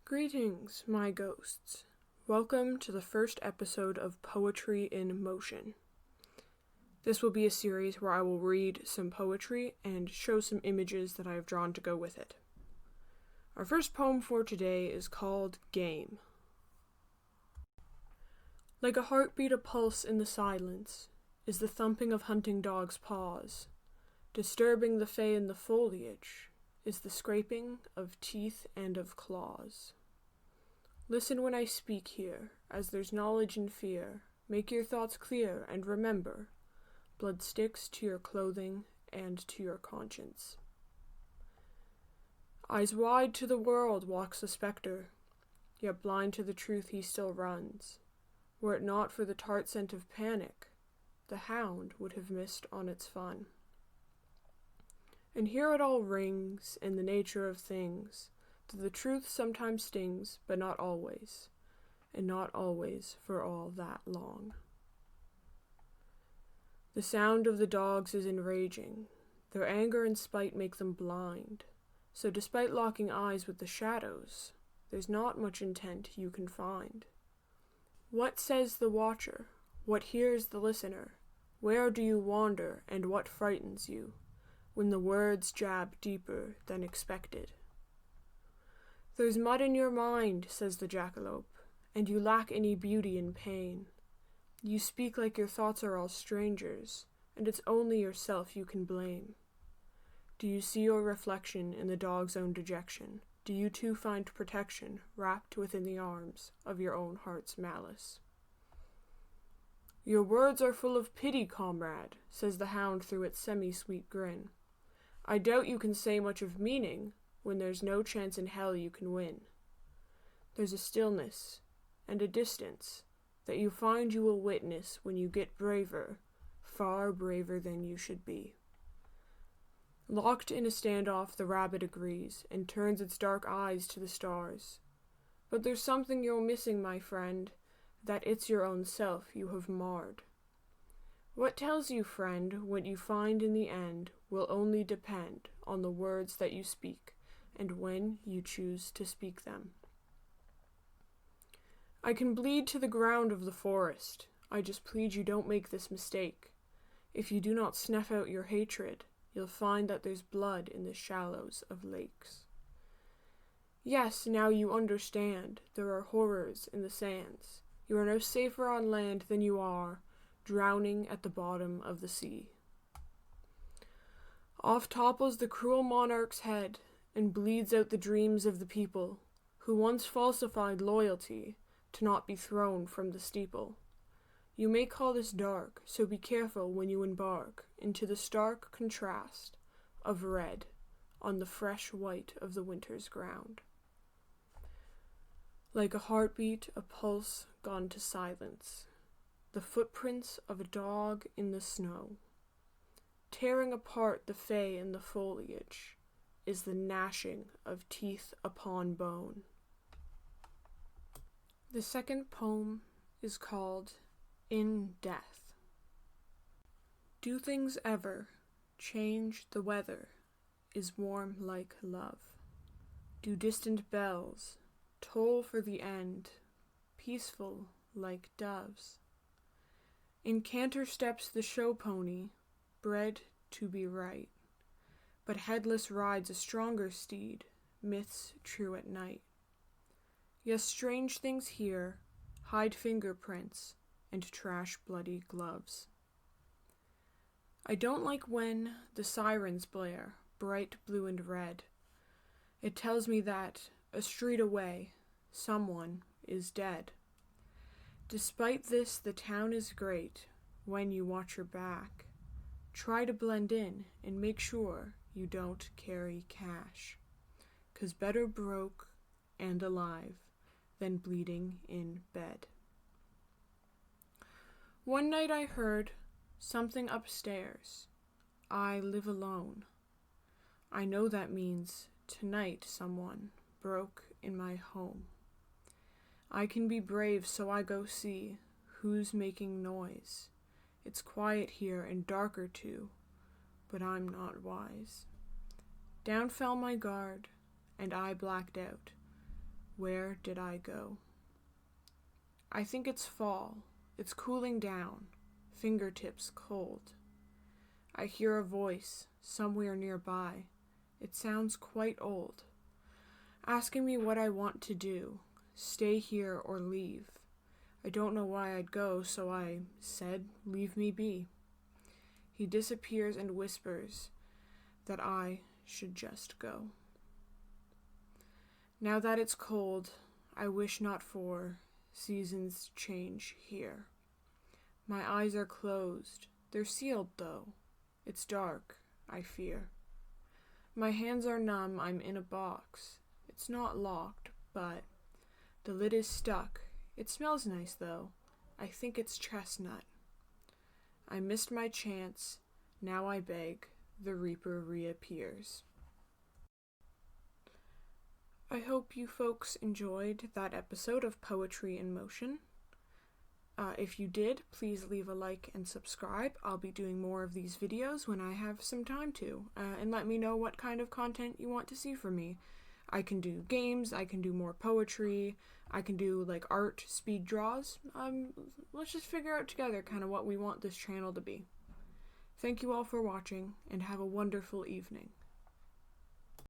Greetings, my ghosts. Welcome to the first episode of Poetry in Motion. This will be a series where I will read some poetry and show some images that I have drawn to go with it. Our first poem for today is called Game. Like a heartbeat, a pulse in the silence, is the thumping of hunting dogs' paws. Disturbing the fey in the foliage is the scraping of teeth and of claws. Listen when I speak here, as there's knowledge and fear. Make your thoughts clear, and remember, blood sticks to your clothing and to your conscience. Eyes wide to the world walks the spectre, yet blind to the truth he still runs. Were it not for the tart scent of panic, the hound would have missed on its fun. And here it all rings in the nature of things, that the truth sometimes stings, but not always, and not always for all that long. The sound of the dogs is enraging, their anger and spite make them blind, so despite locking eyes with the shadows, there's not much intent you can find. What says the watcher? What hears the listener? Where do you wander, and what frightens you, when the words jab deeper than expected? There's mud in your mind, says the jackalope, and you lack any beauty in pain. You speak like your thoughts are all strangers, and it's only yourself you can blame. Do you see your reflection in the dog's own dejection? Do you too find protection wrapped within the arms of your own heart's malice? Your words are full of pity, comrade, says the hound through its semi-sweet grin. I doubt you can say much of meaning when there's no chance in hell you can win. There's a stillness and a distance that you find you will witness when you get braver, far braver than you should be. Locked in a standoff, the rabbit agrees and turns its dark eyes to the stars. But there's something you're missing, my friend, that it's your own self you have marred. What tells you, friend, what you find in the end will only depend on the words that you speak and when you choose to speak them. I can bleed to the ground of the forest. I just plead you don't make this mistake. If you do not snuff out your hatred, you'll find that there's blood in the shallows of lakes. Yes, now you understand. There are horrors in the sands. You are no safer on land than you are drowning at the bottom of the sea. Off topples the cruel monarch's head and bleeds out the dreams of the people who once falsified loyalty to not be thrown from the steeple. You may call this dark, so be careful when you embark into the stark contrast of red on the fresh white of the winter's ground. Like a heartbeat, a pulse gone to silence, the footprints of a dog in the snow. Tearing apart the fey in the foliage is the gnashing of teeth upon bone. The second poem is called In Death. Do things ever change the weather? Is warm like love? Do distant bells toll for the end, peaceful like doves? In canter steps the show pony, bred to be right, but headless rides a stronger steed, myths true at night. Yes, strange things here hide fingerprints and trash bloody gloves. I don't like when the sirens blare, bright blue and red. It tells me that, a street away, someone is dead. Despite this, the town is great. When you watch your back, try to blend in and make sure you don't carry cash. 'Cause better broke and alive than bleeding in bed. One night I heard something upstairs. I live alone. I know that means tonight someone broke in my home. I can be brave, so I go see who's making noise. It's quiet here and darker too, but I'm not wise. Down fell my guard, and I blacked out. Where did I go? I think it's fall. It's cooling down, fingertips cold. I hear a voice somewhere nearby. It sounds quite old, asking me what I want to do, stay here or leave. I don't know why I'd go, so I said, leave me be. He disappears and whispers that I should just go. Now that it's cold, I wish not for seasons change here. My eyes are closed. They're sealed, though. It's dark, I fear. My hands are numb. I'm in a box. It's not locked, but the lid is stuck. It smells nice, though. I think it's chestnut. I missed my chance. Now I beg. The Reaper reappears. I hope you folks enjoyed that episode of Poetry in Motion. If you did, please leave a like and subscribe. I'll be doing more of these videos when I have some time to, and let me know what kind of content you want to see from me. I can do games, I can do more poetry, I can do like art, speed draws. Let's just figure out together kind of what we want this channel to be. Thank you all for watching, and have a wonderful evening.